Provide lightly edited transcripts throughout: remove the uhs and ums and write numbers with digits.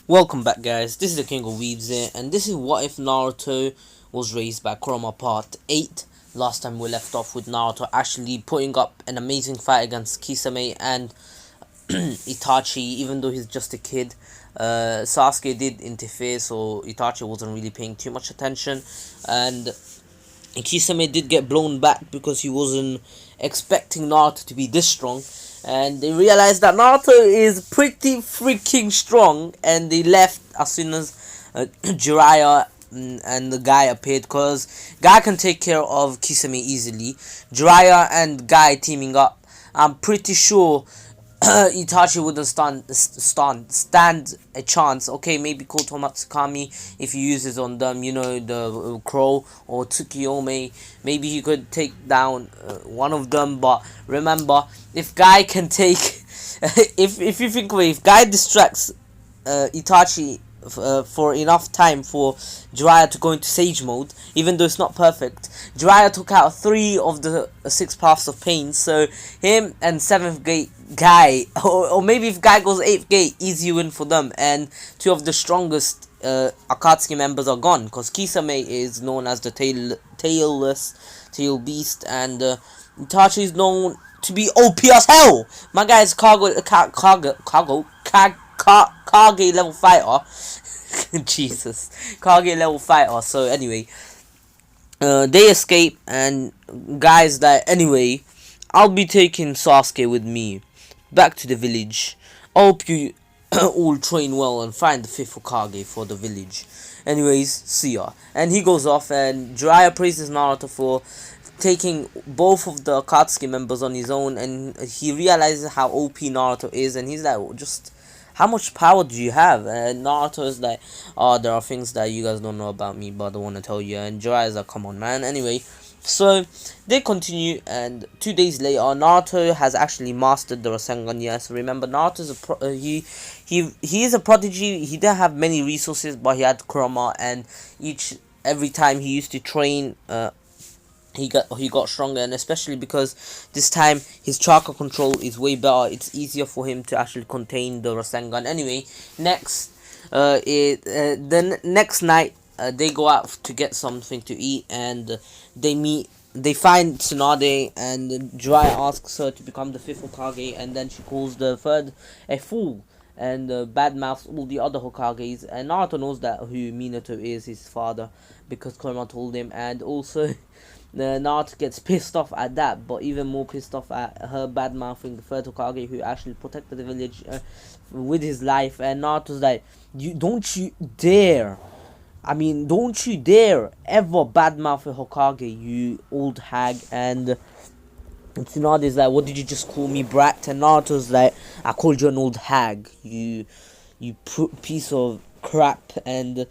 Welcome back, guys. This is the King of Weebs here, and this is what if Naruto was raised by Kurama part 8. Last time we left off with Naruto actually putting up an amazing fight against Kisame and Itachi, even though he's just a kid. Sasuke did interfere, so Itachi wasn't really paying too much attention, and Kisame did get blown back because he wasn't expecting Naruto to be this strong. And they realized that Naruto is pretty freaking strong, and they left as soon as Jiraiya and the guy appeared, because Guy can take care of Kisame easily. Jiraiya and Guy teaming up, I'm pretty sure Itachi wouldn't stand a chance. Okay, maybe Koto Matsukami if he uses on them, you know, the Crow or Tsukiyomi. Maybe he could take down one of them. But remember, if Guy can take, if you think of it, if Guy distracts Itachi for enough time for Jiraiya to go into Sage mode, even though it's not perfect. Jiraiya took out 3 of the 6 paths of pain, so him and 7th gate Guy, or maybe if Guy goes 8th gate, easy win for them, and 2 of the strongest Akatsuki members are gone, because Kisame is known as the tail beast, and Itachi is known to be OP as hell. My guy is Kage level fighter. Jesus, Kage level fighter. So anyway, they escape, and guys, that anyway, I'll be taking Sasuke with me back to the village. I hope you all train well and find the 5th Hokage for the village. Anyways, see ya. And he goes off, and Jiraiya praises Naruto for taking both of the Akatsuki members on his own, and he realizes how OP Naruto is, and he's like, just how much power do you have? And Naruto is like, oh, there are things that you guys don't know about me, but I don't want to tell you. And Jiraiya is like, come on, man. Anyway, so they continue, and 2 days later, Naruto has actually mastered the Rasengan. Yes, remember, Naruto is he is a prodigy. He didn't have many resources, but he had Kurama, and every time he used to train, he got stronger, and especially because this time his chakra control is way better. It's easier for him to actually contain the Rasengan. Anyway, the next night, they go out to get something to eat, and they find Tsunade, and Jiraiya asks her to become the 5th Hokage, and then she calls the 3rd a fool, and badmouths all the other Hokages. And Naruto knows that who Minato is, his father, because Kurama told him. And also Naruto gets pissed off at that, but even more pissed off at her bad-mouthing the 3rd Hokage, who actually protected the village with his life. And Naruto's like, don't you dare ever badmouth a Hokage, you old hag. And Tsunade's like, what did you just call me, brat? And Naruto's like, I called you an old hag, you piece of crap. And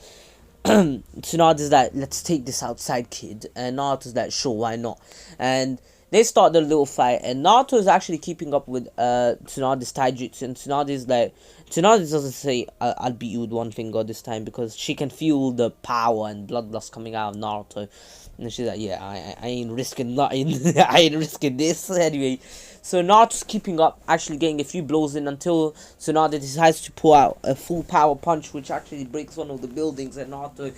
Tsunade's like, let's take this outside, kid. And Naruto's like, sure, why not? And they start the little fight, and Naruto is actually keeping up with Tsunade's taijutsu, and Tsunade doesn't say, I'll beat you with one finger this time, because she can feel the power and bloodlust coming out of Naruto. And she's like, yeah, I ain't risking nothing. I ain't risking this. Anyway, so Naruto's keeping up, actually getting a few blows in, until Tsunade decides to pull out a full power punch, which actually breaks one of the buildings, and Naruto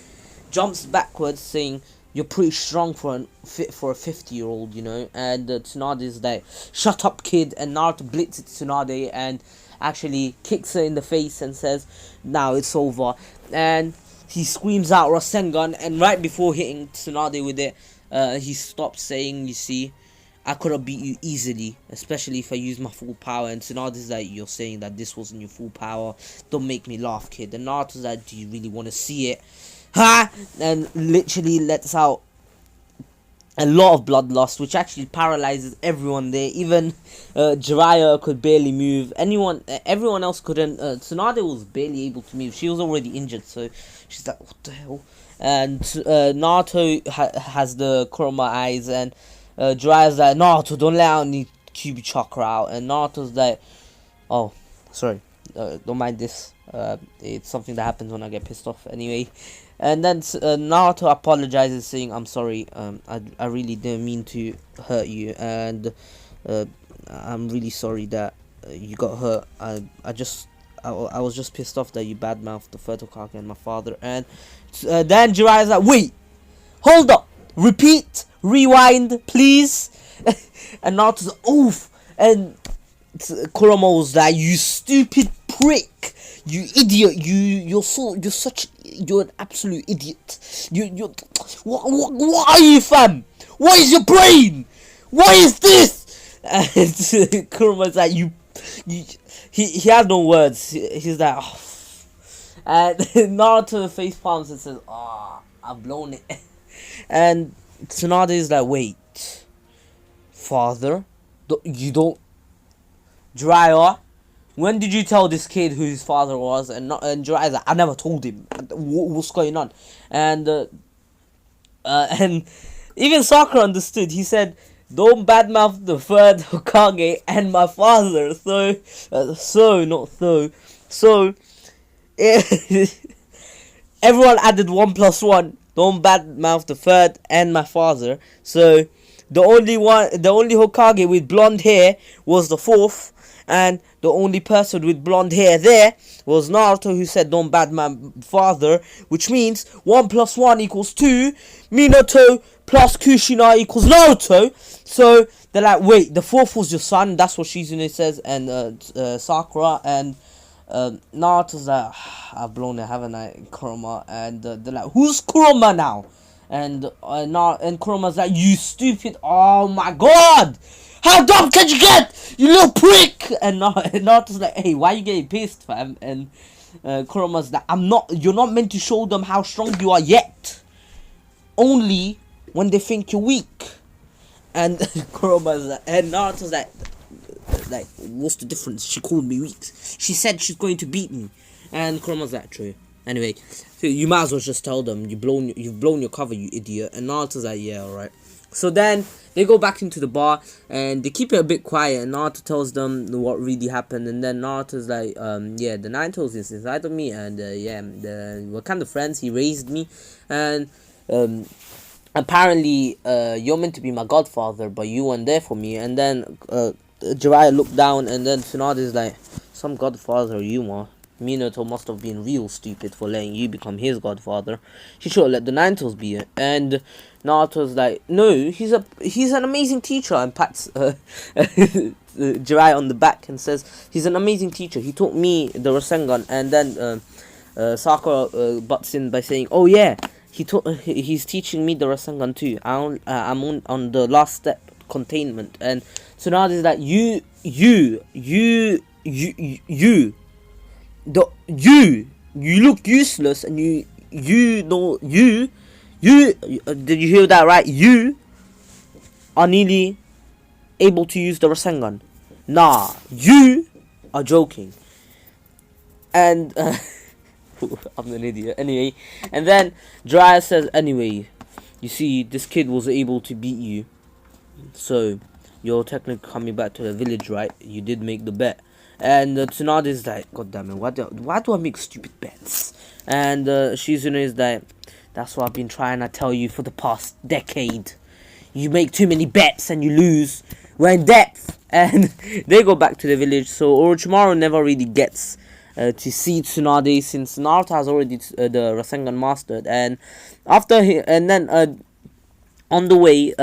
jumps backwards, saying, you're pretty strong for a 50-year-old, you know. And Tsunade is like, shut up, kid. And Naruto blitzes Tsunade and actually kicks her in the face and says, now it's over. And he screams out Rasengan, and right before hitting Tsunade with it, he stops, saying, you see, I could have beat you easily, especially if I used my full power. And Tsunade's like, you're saying that this wasn't your full power? Don't make me laugh, kid. And Naruto's like, do you really want to see it? Ha! And literally lets out a lot of bloodlust, which actually paralyzes everyone there. Even Jiraiya could barely move. Everyone else couldn't. Tsunade was barely able to move. She was already injured, so she's like, what the hell? And Naruto has the Kurama eyes, and Jiraiya's like, Naruto, don't let any Kyuubi chakra out. And Naruto's like, oh, sorry, don't mind this. It's something that happens when I get pissed off. Anyway. And then Naruto apologizes, saying, I'm sorry, I really didn't mean to hurt you, and I'm really sorry that you got hurt. I was just pissed off that you badmouthed the third Hokage and my father. And then Jiraiya's like, wait, hold up, repeat, rewind, please. And Naruto's like, oof. And Kurama was like, you stupid prick, you idiot, you're an absolute idiot. What are you, fam? What is your brain? What is this? And Kurama's like, he has no words. He's like, oh. And Naruto face palms and says, ah, I've blown it. And Tsunade is like, wait, father, you don't, Jiraiya, when did you tell this kid who his father was? And Jiraiya's like, I never told him. What's going on? And even Sakura understood. He said, don't badmouth the third Hokage and my father. So everyone added 1 + 1. Don't badmouth the third and my father. So the only Hokage with blonde hair was the fourth, and the only person with blonde hair there was Naruto, who said don't badmouth father, which means 1 + 1 = 2. Minato plus Kushina equals Naruto. So they're like, wait, the fourth was your son? That's what Shizune says, and Sakura, and Naruto's like, I've blown it, haven't I, Kurama? And they're like, who's Kurama now? And Kurama's like, you stupid, oh my god, how dumb can you get, you little prick? And Naruto's like, hey, why are you getting pissed, fam? And Kurama's like, you're not meant to show them how strong you are yet, only when they think you're weak. And Kurama's like, and Naruto's like, what's the difference? She called me weak. She said she's going to beat me. And Kurama's like, true. Anyway, so you might as well just tell them you've blown your cover, you idiot. And Naruto's like, yeah, alright. So then they go back into the bar and they keep it a bit quiet, and Naruto tells them what really happened. And then Naruto's like, yeah, the Nine Tails is inside of me, and yeah, we're kind of friends. He raised me, and apparently you're meant to be my godfather, but you weren't there for me. And then Jiraiya looked down, and then Tsunade is like, some godfather you are. Minato must have been real stupid for letting you become his godfather. He should have let the Nine Tails be it. And Naruto's like, no, he's an amazing teacher, and pats Jiraiya on the back and says, he's an amazing teacher. He taught me the Rasengan. And then Sakura butts in by saying, oh yeah, he's teaching me the Rasengan too. I'm on the last step, containment. And Tsunade is like, you look useless, and you did you hear that right? You are nearly able to use the Rasengan. Nah, you are joking. And I'm an idiot. Anyway, and then Jiraiya says, anyway, you see, this kid was able to beat you, so you're technically coming back to the village, right? You did make the bet. And Tsunade is like, god damn it, why do I make stupid bets? And Shizune is like, that's what I've been trying to tell you for the past decade. You make too many bets and you lose. We're in depth. And they go back to the village. So Orochimaru never really gets to see Tsunade, since Naruto has already the Rasengan mastered. And on the way,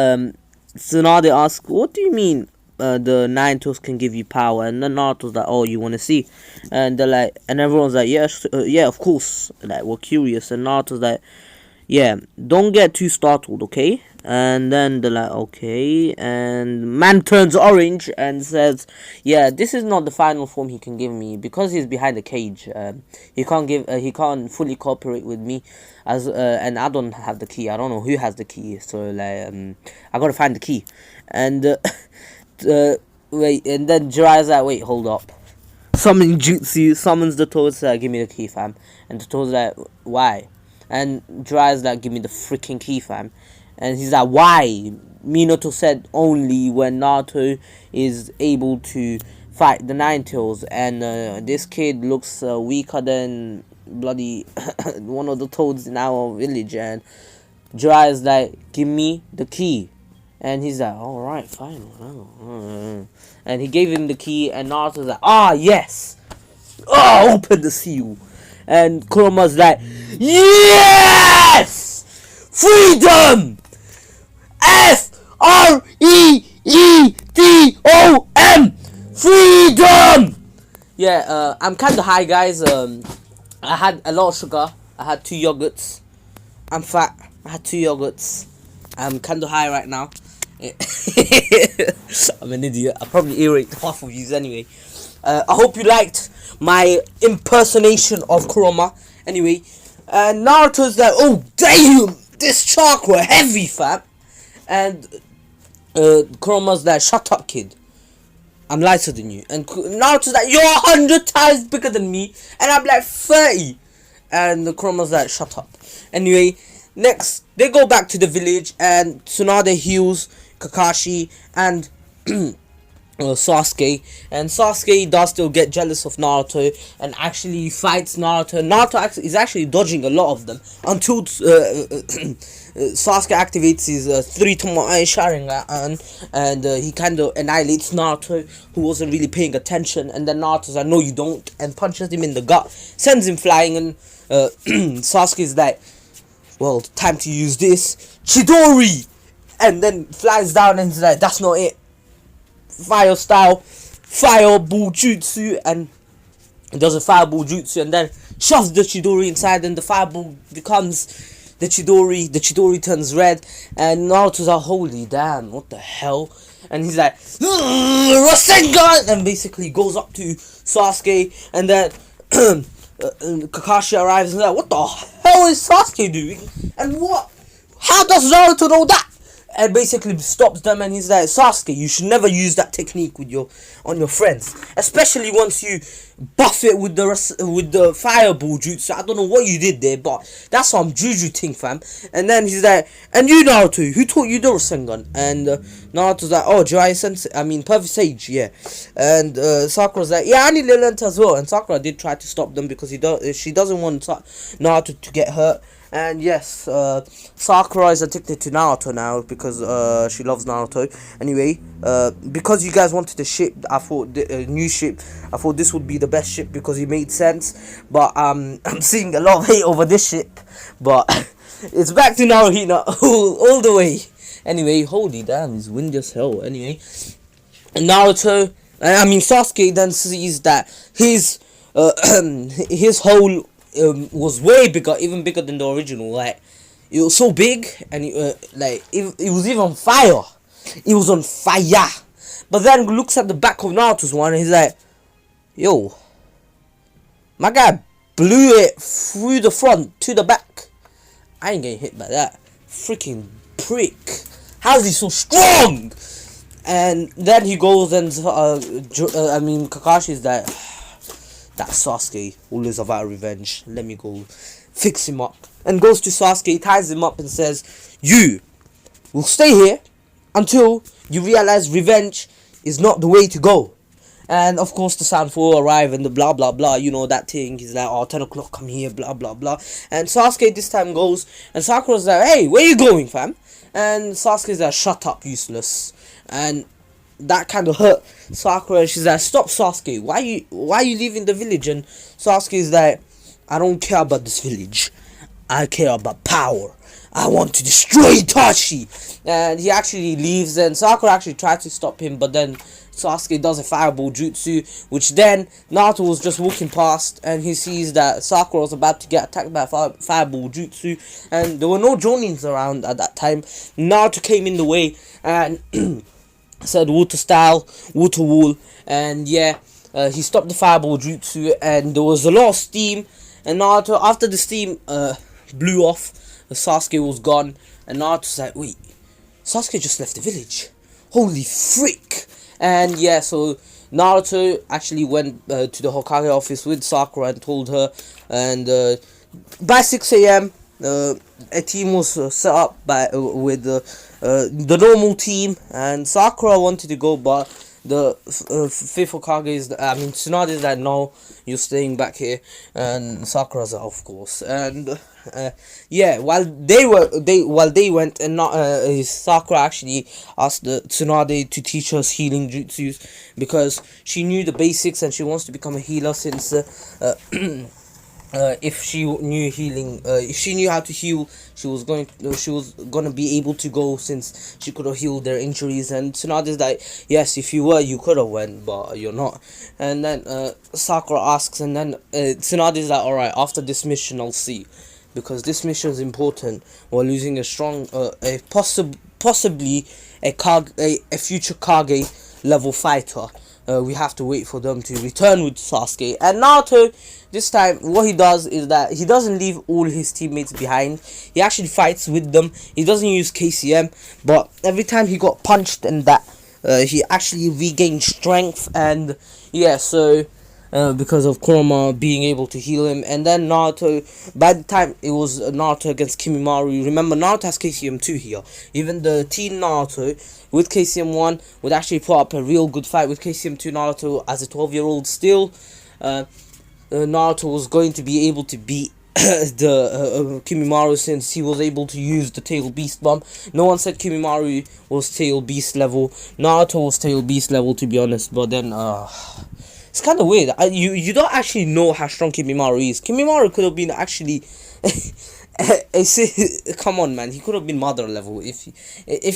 Tsunade asks, what do you mean the Nine Tails can give you power? And then Naruto's like, oh, you want to see? And they're like, and everyone's like, yeah, of course, like, we're curious. And Naruto's like, yeah, don't get too startled, okay? And then they're like, okay. And man turns orange and says, yeah, this is not the final form he can give me, because he's behind the cage. He can't fully cooperate with me, and I don't have the key. I don't know who has the key, so like I gotta find the key. And wait, and then Jiraiya's like, wait, hold up. Summoning jutsu, summons the Toads, give me the key, fam. And the Toads like, why? And Jiraiya's like, give me the freaking key, fam. And he's like, why? Minato said only when Naruto is able to fight the Nine Tails. And this kid looks weaker than bloody one of the Toads in our village. And Jiraiya's like, give me the key. And he's like, alright, fine. And he gave him the key, and Naruto's like, ah, yes! oh, open the seal. And Kurama's like, yes! Freedom! FREEDOM! Freedom! Yeah, I'm kinda high, guys. I had a lot of sugar. I had 2 yogurts. I'm fat. I had 2 yogurts. I'm kinda high right now. I'm an idiot. I probably irritate half of you anyway. I hope you liked my impersonation of Kurama. Anyway, Naruto's like, oh damn, this chakra heavy, fam. And Kurama's like, shut up, kid. I'm lighter than you. And Naruto's like, you're 100 times bigger than me, and I'm like 30. And Kurama's like, shut up. Anyway, next they go back to the village, and Tsunade heals Kakashi and Sasuke, and Sasuke does still get jealous of Naruto and actually fights Naruto. Naruto is actually dodging a lot of them until Sasuke activates his 3 Tomoe Sharingan, and he kind of annihilates Naruto, who wasn't really paying attention. And then Naruto's like, no you don't, and punches him in the gut, sends him flying. And Sasuke's like, well, time to use this Chidori, and then flies down, and he's like, that's not it. Fire style, fireball jutsu, and does a fireball jutsu, and then shoves the Chidori inside, and the fireball becomes the Chidori. The Chidori turns red, and Naruto's like, holy damn, what the hell? And he's like, Rasengan, and basically goes up to Sasuke, and then Kakashi arrives and is like, what the hell is Sasuke doing? And what? How does Naruto know that? And basically stops them, and he's like, Sasuke, you should never use that technique with your friends, especially once you buff it with the fireball jutsu. I don't know what you did there, but that's some juju thing, fam. And then he's like, and you, Naruto, who taught you the Rasengan? And Naruto's like, oh, Jiraiya Sensei, I mean Perfect Sage, yeah. And Sakura's like, yeah, I need to learn as well. And Sakura did try to stop them because she doesn't want Naruto to get hurt. And yes, Sakura is addicted to Naruto now because she loves Naruto. Anyway, because you guys wanted a ship, I thought a new ship. I thought this would be the best ship because it made sense. But I'm seeing a lot of hate over this ship. But it's back to Naruhina all the way. Anyway, holy damn, it's windy as hell. Anyway, Naruto, Sasuke then sees that his hole was way bigger, even bigger than the original. Like, it was so big, and it was even fire. It was on fire. But then looks at the back of Naruto's one, and he's like, yo, my guy blew it through the front to the back. I ain't getting hit by that. Freaking prick. How is he so strong? And then he goes and Kakashi's like, that Sasuke always about revenge. Let me go fix him up. And goes to Sasuke, ties him up, and says, you will stay here until you realize revenge is not the way to go. And of course the Sanfo arrive, and the blah blah blah, you know that thing. He's like, oh, 10 o'clock, come here, blah blah blah. And Sasuke this time goes, and Sakura's like, hey, where you going, fam? And Sasuke's like, shut up, useless. And that kind of hurt Sakura. She's like, stop, Sasuke, why you leaving the village? And Sasuke's like, I don't care about this village, I care about power. I want to destroy Itachi. And he actually leaves, and Sakura actually tries to stop him, but then Sasuke does a fireball jutsu, which then Naruto was just walking past, and he sees that Sakura was about to get attacked by a fireball jutsu, and there were no Jonins around at that time. Naruto came in the way and said water style, water wall, and yeah, he stopped the fireball jutsu, and there was a lot of steam. And Naruto, after the steam blew off, Sasuke was gone, and Naruto's like, wait, Sasuke just left the village, holy frick. And yeah, so Naruto actually went to the Hokage office with Sakura and told her, and by 6 AM a team was set up with the normal team, and Sakura wanted to go, but the fifth Hokage is, Tsunade is like, no, you're staying back here, and Sakura's out, of course. And yeah, while they went, and not Sakura actually asked the Tsunade to teach us healing jutsus, because she knew the basics and she wants to become a healer, since if she knew healing, if she knew how to heal, she was gonna be able to go, since she could have healed their injuries. And Tsunade is like, yes, if you were, you could have went, but you're not. And then Sakura asks, and then Tsunade is like, alright, after this mission I'll see, because this mission is important. We're losing a strong, possibly a future Kage level fighter. We have to wait for them to return with Sasuke. And Naruto, this time, what he does is that he doesn't leave all his teammates behind. He actually fights with them. He doesn't use KCM, but every time he got punched and that, he actually regained strength. And yeah, so because of Kurama being able to heal him. And then Naruto, by the time it was Naruto against Kimimaro, remember Naruto has KCM 2 here. Even the teen Naruto with KCM 1 would actually put up a real good fight with KCM 2 Naruto as a 12-year-old still. Naruto was going to be able to beat the Kimimaro, since he was able to use the Tail Beast Bomb. No one said Kimimaro was Tail Beast level. Naruto was Tail Beast level, to be honest, but then it's kind of weird. You don't actually know how strong Kimimaro is. Kimimaro could have been actually come on, man, he could have been mother level if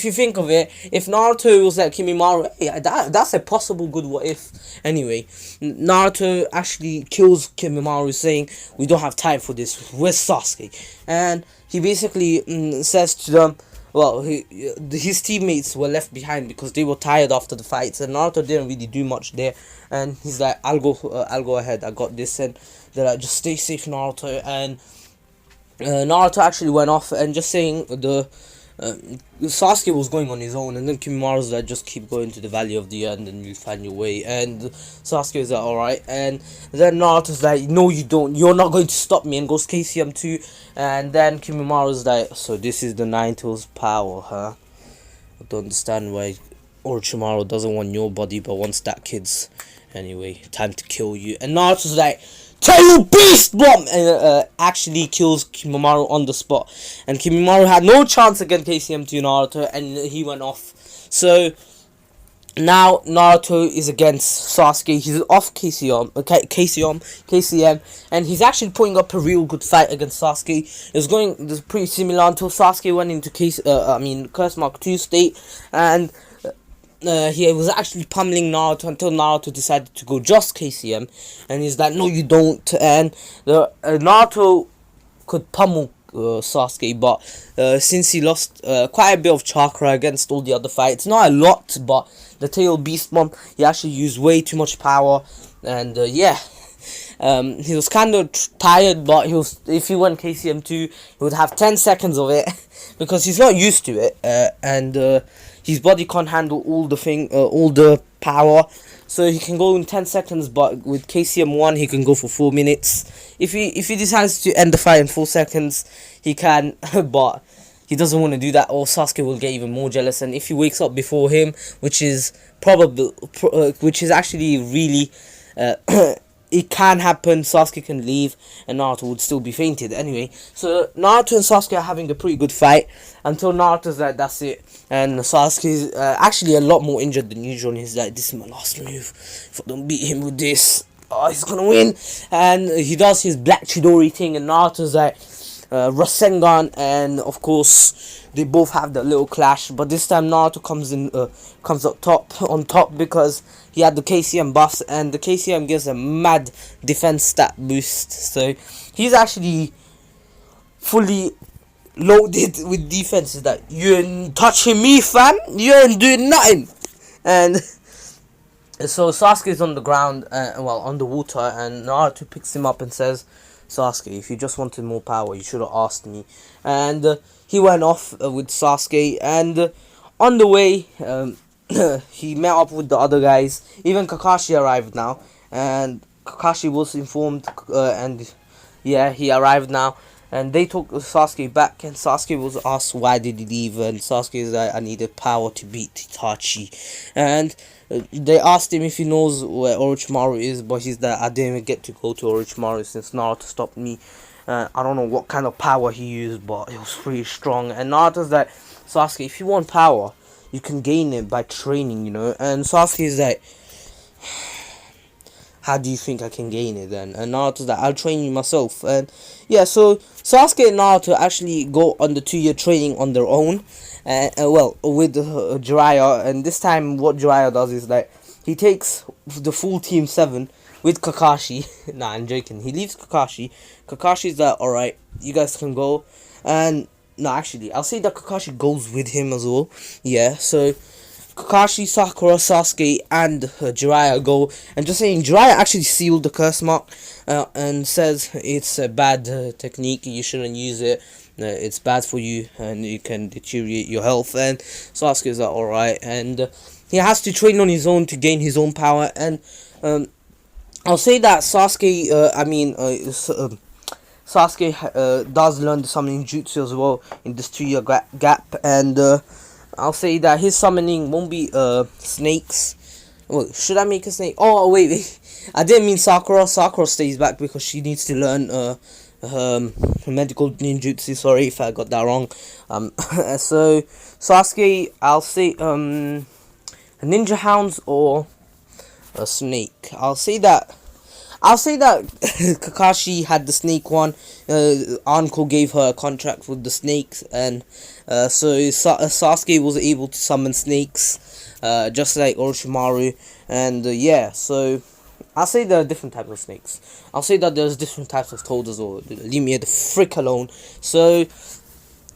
you think of it. If Naruto was like Kimimaro, hey, that's a possible good what if. Anyway, Naruto actually kills Kimimaro, saying, we don't have time for this, where's Sasuke? And he basically says to them, well, his teammates were left behind because they were tired after the fights, and Naruto didn't really do much there. And he's like, I'll go ahead, I got this. And they're like, just stay safe, Naruto. And Naruto actually went off and just saying the Sasuke was going on his own, and then Kimimara's like, just keep going to the Valley of the End and you'll find your way. And Sasuke is like, alright. And then Naruto's like, no you don't, you're not going to stop me, and goes KCM 2. And then Kimimara's like, so this is the Nine Tails power, huh? I don't understand why Orochimaru doesn't want your body but wants that kid's. Anyway, time to kill you. And Naruto's like, Tail Beast Bomb! And actually kills Kimimaro on the spot. And Kimimaro had no chance against KCM 2 Naruto, and he went off. So now Naruto is against Sasuke. He's off KCM, and he's actually putting up a real good fight against Sasuke. It was pretty similar until Sasuke went into Curse Mark 2 state, and he was actually pummeling Naruto until Naruto decided to go just KCM, and he's like, no you don't. And Naruto could pummel Sasuke, but since he lost quite a bit of chakra against all the other fights, not a lot, but the Tail Beast Bomb, he actually used way too much power. And yeah, he was kind of tired, but if he went KCM 2, he would have 10 seconds of it because he's not used to it, and his body can't handle all the power, so he can go in 10 seconds, but with KCM 1 he can go for 4 minutes. If he decides to end the fight in 4 seconds, he can, but he doesn't want to do that, or Sasuke will get even more jealous. And if he wakes up before him, which is actually really it can happen, Sasuke can leave and Naruto would still be fainted. Anyway, so Naruto and Sasuke are having a pretty good fight until Naruto's like, that's it. And Sasuke's actually a lot more injured than usual, and he's like, this is my last move. If I don't beat him with this, he's gonna win. And he does his Black Chidori thing, and Naruto's like, Rasengan, and of course they both have that little clash. But this time Naruto comes on top because he had the KCM buffs, and the KCM gives a mad defense stat boost. So he's actually fully loaded with defenses that you ain't touching me, fam. You ain't doing nothing. And so Sasuke's on the ground, on the water, and Naruto picks him up and says, Sasuke, if you just wanted more power, you should have asked me. And he went off with Sasuke, and on the way, he met up with the other guys. Even Kakashi arrived now, and Kakashi was informed, and yeah, he arrived now. and they took Sasuke back, and Sasuke was asked why did he leave, and Sasuke is like, I needed power to beat Itachi. And they asked him if he knows where Orochimaru is, but he's like, I didn't even get to go to Orochimaru since Naruto stopped me. I don't know what kind of power he used, but it was pretty strong. And Naruto's like, Sasuke, if you want power, you can gain it by training, you know. And Sasuke is like, how do you think I can gain it then? And Naruto's like, I'll train you myself. And yeah, so Sasuke and Naruto actually go on the 2-year training on their own. Well, with Jiraiya. And this time what Jiraiya does is that he takes the full team 7 with Kakashi. Nah, I'm joking. He leaves Kakashi. Kakashi's like, alright, you guys can go. And no, actually, I'll say that Kakashi goes with him as well. Yeah, so Kakashi, Sakura, Sasuke, and Jiraiya go. And just saying, Jiraiya actually sealed the curse mark and says it's a bad technique. You shouldn't use it. It's bad for you and it can deteriorate your health. And Sasuke is like, alright. And he has to train on his own to gain his own power. And I'll say that Sasuke, Sasuke does learn the summoning jutsu as well in this 2-year gap, and I'll say that his summoning won't be snakes. Well, should I make a snake? Oh wait, I didn't mean Sakura. Sakura stays back because she needs to learn her medical ninjutsu. Sorry if I got that wrong. So Sasuke, I'll say ninja hounds or a snake. I'll say that Kakashi had the snake one. Anko gave her a contract with the snakes, and so Sasuke was able to summon snakes, just like Orochimaru. And yeah, so I'll say there are different types of snakes. I'll say that there's different types of toads as well. Leave me the frick alone. So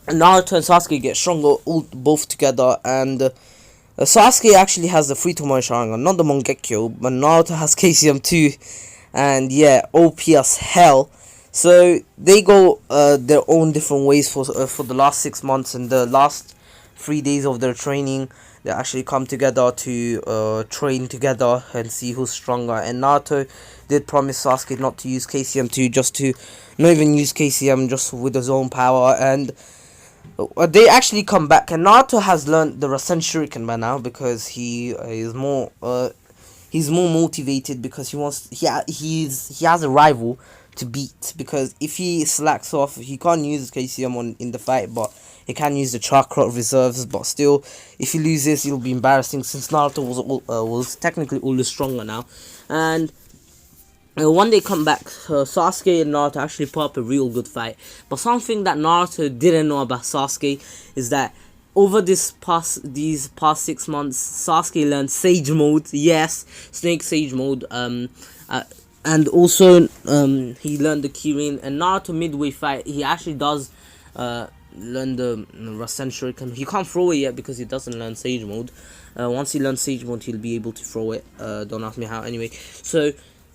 Naruto and Sasuke get stronger both together, and Sasuke actually has the Free-Tomoe Sharingan, not the Mangekyo, but Naruto has KCM 2, and yeah, OP as hell. So they go their own different ways for the last 6 months, and the last 3 days of their training, they actually come together to train together and see who's stronger. And Naruto did promise Sasuke not to use KCM 2, just to not even use KCM, just with his own power. And they actually come back, and Naruto has learned the Rasen Shuriken by now because he is more he's more motivated, because he has a rival to beat, because if he slacks off, he can't use his KCM in the fight, but he can use the chakra reserves. But still, if he loses, it'll be embarrassing, since Naruto was technically always stronger now. And when they come back, Sasuke and Naruto actually put up a real good fight. But something that Naruto didn't know about Sasuke is that over these past 6 months, Sasuke learned Sage Mode. Yes, Snake Sage Mode. And also he learned the Kirin. And Naruto midway fight, he actually does learn the Rasen Shuriken. He can't throw it yet because he doesn't learn Sage Mode. Once he learns Sage Mode, he'll be able to throw it. Don't ask me how. Anyway, so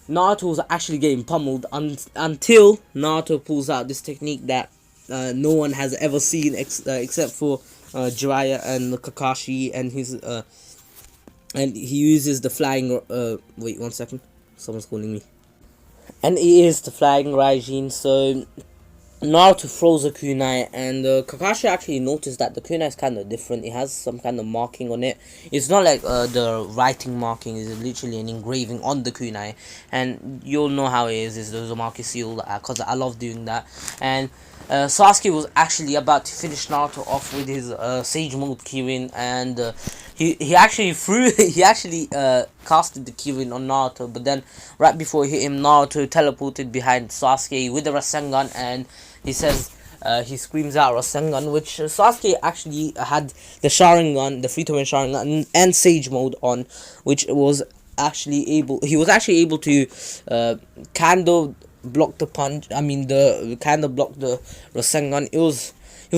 Naruto was actually getting pummeled until Naruto pulls out this technique that no one has ever seen except for Jiraiya and Kakashi, and his and he uses the flying wait 1 second, someone's calling me. And he is the flying Raijin. So Naruto throws a kunai, and Kakashi actually noticed that the kunai is kind of different. It has some kind of marking on it. It's not like the writing marking. It's literally an engraving on the kunai, and you'll know how it is. There's a marking seal, because I love doing that. And Sasuke was actually about to finish Naruto off with his Sage Mode Kirin, and he actually casted the Kirin on Naruto, but then right before he hit him, Naruto teleported behind Sasuke with the Rasengan, and he says, he screams out Rasengan, which Sasuke actually had the Sharingan, the Free-Tomoe Sharingan, and Sage Mode on, which was actually able to kind of block the punch. I mean, the kind of block the Rasengan. He was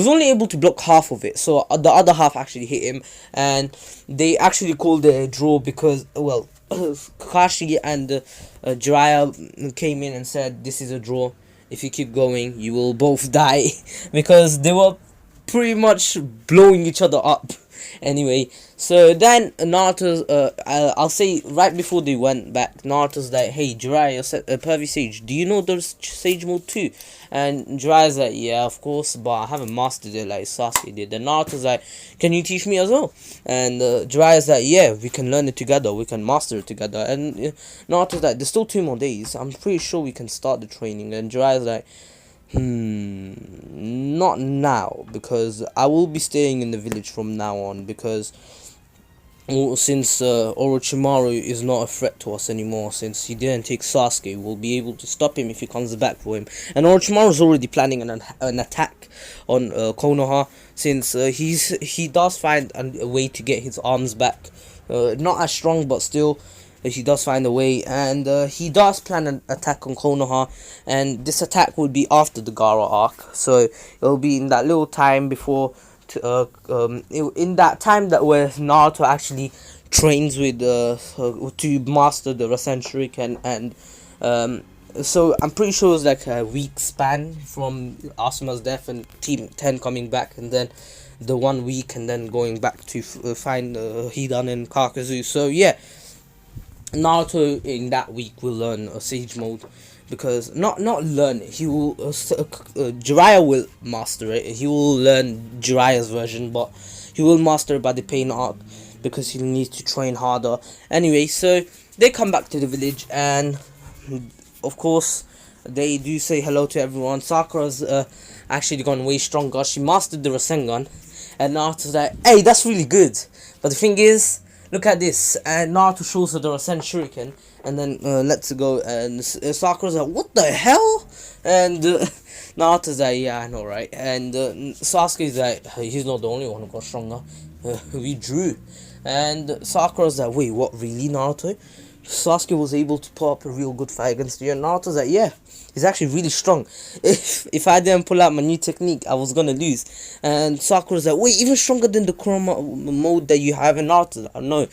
only able to block half of it, so the other half actually hit him, and they actually called it a draw because, well, Kakashi and Jiraiya came in and said, this is a draw. If you keep going, you will both die, because they were pretty much blowing each other up. Anyway, so then Naruto, I'll say right before they went back, Naruto's like, hey Jiraiya, Pervy Sage, do you know there's Sage Mode 2? And Jiraiya's like, yeah, of course, but I haven't mastered it like Sasuke did. And Naruto's like, can you teach me as well? And Jiraiya's like, yeah, we can learn it together, we can master it together. And Naruto's like, there's still 2 more days, I'm pretty sure we can start the training. And Jiraiya's like, not now, because I will be staying in the village from now on, because since Orochimaru is not a threat to us anymore, since he didn't take Sasuke, we'll be able to stop him if he comes back for him. And Orochimaru is already planning an attack on Konoha, since he does find a way to get his arms back, not as strong, but still he does find a way, and he does plan an attack on Konoha, and this attack will be after the Gaara arc, so it'll be in that little time before, in that time that where Naruto actually trains with to master the Rasen Shuriken, and so I'm pretty sure it's like a week span from Asuma's death and Team 10 coming back, and then the 1 week, and then going back to find Hidan and Kakazu. So yeah, Naruto in that week will learn a Sage Mode, because not learn it, he will Jiraiya will master it. He will learn Jiraiya's version, but he will master it by the Pain arc, because he needs to train harder. Anyway, so they come back to the village, and of course they do say hello to everyone. Sakura's actually gone way stronger. She mastered the Rasengan, and Naruto's like, hey, that's really good, but the thing is, look at this. And Naruto shows her the Rasen Shuriken, and then lets it go, and Sakura's like, what the hell? And Naruto's like, yeah, I know, right? And Sasuke's like, he's not the only one who got stronger. We drew. And Sakura's like, wait, what, really, Naruto? Sasuke was able to put up a real good fight against you. And Naruto's like, yeah, he's actually really strong. If I didn't pull out my new technique, I was gonna lose. And Sakura's like, wait, even stronger than the Kurama mode that you have in Naruto? No,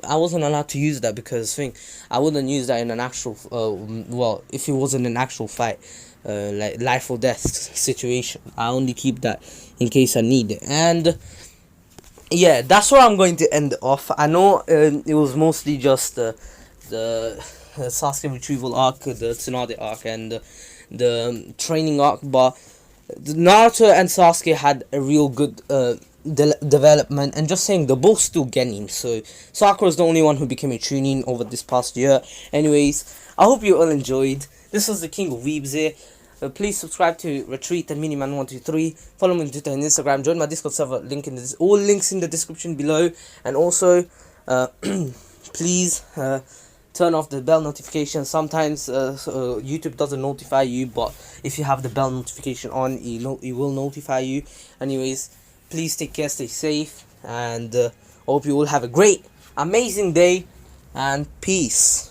I wasn't allowed to use that, because I wouldn't use that in an actual, well, if it wasn't an actual fight, like life or death situation. I only keep that in case I need it. And yeah, that's where I'm going to end it off. I know it was mostly just the Sasuke retrieval arc, the Tsunade arc, and the training arc, but Naruto and Sasuke had a real good development. And just saying, they're both still genin, so Sakura's the only one who became a Chunin over this past year. Anyways, I hope you all enjoyed. This was the King of Weebs here. Please subscribe to Retreat and Miniman123. Follow me on Twitter and Instagram. Join my Discord server. All links in the description below. And also, please turn off the bell notification. Sometimes YouTube doesn't notify you, but if you have the bell notification on, it will notify you. Anyways, please take care, stay safe, and hope you all have a great, amazing day, and peace.